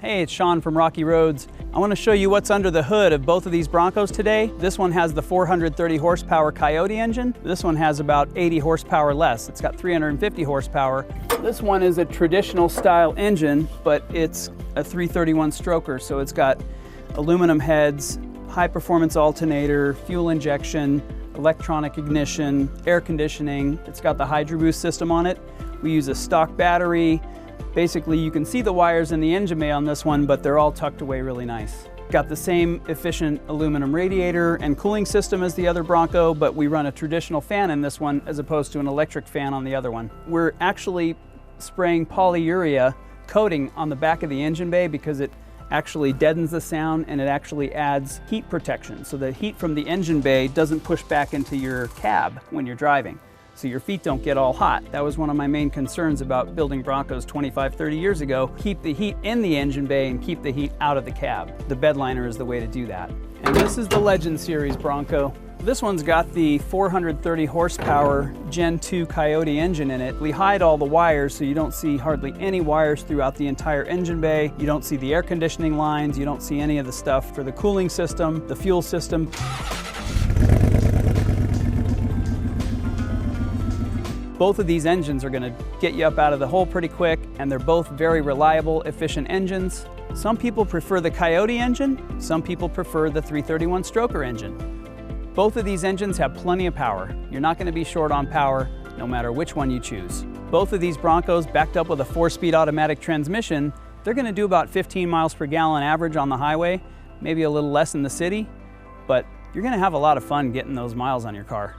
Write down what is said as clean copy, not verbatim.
Hey, it's Shaun from Rocky Roads. I want to show you what's under the hood of both of these Broncos today. This one has the 430 horsepower Coyote engine. This one has about 80 horsepower less. It's got 350 horsepower. This one is a traditional style engine, but it's a 331 stroker, so it's got aluminum heads, high performance alternator, fuel injection, electronic ignition, air conditioning. It's got the Hydro Boost system on it. We use a stock battery. Basically, you can see the wires in the engine bay on this one, but they're all tucked away really nice. Got the same efficient aluminum radiator and cooling system as the other Bronco, but we run a traditional fan in this one as opposed to an electric fan on the other one. We're actually spraying polyurea coating on the back of the engine bay because it actually deadens the sound and it actually adds heat protection. So the heat from the engine bay doesn't push back into your cab when you're driving, so your feet don't get all hot. That was one of my main concerns about building Broncos 25, 30 years ago. Keep the heat in the engine bay and keep the heat out of the cab. The bed liner is the way to do that. And this is the Legend Series Bronco. This one's got the 430 horsepower Gen 2 Coyote engine in it. We hide all the wires so you don't see hardly any wires throughout the entire engine bay. You don't see the air conditioning lines. You don't see any of the stuff for the cooling system, the fuel system. Both of these engines are going to get you up out of the hole pretty quick, and they're both very reliable, efficient engines. Some people prefer the Coyote engine, some people prefer the 331 stroker engine. Both of these engines have plenty of power. You're not going to be short on power, no matter which one you choose. Both of these Broncos, backed up with a 4-speed automatic transmission, they're going to do about 15 miles per gallon average on the highway, maybe a little less in the city, but you're going to have a lot of fun getting those miles on your car.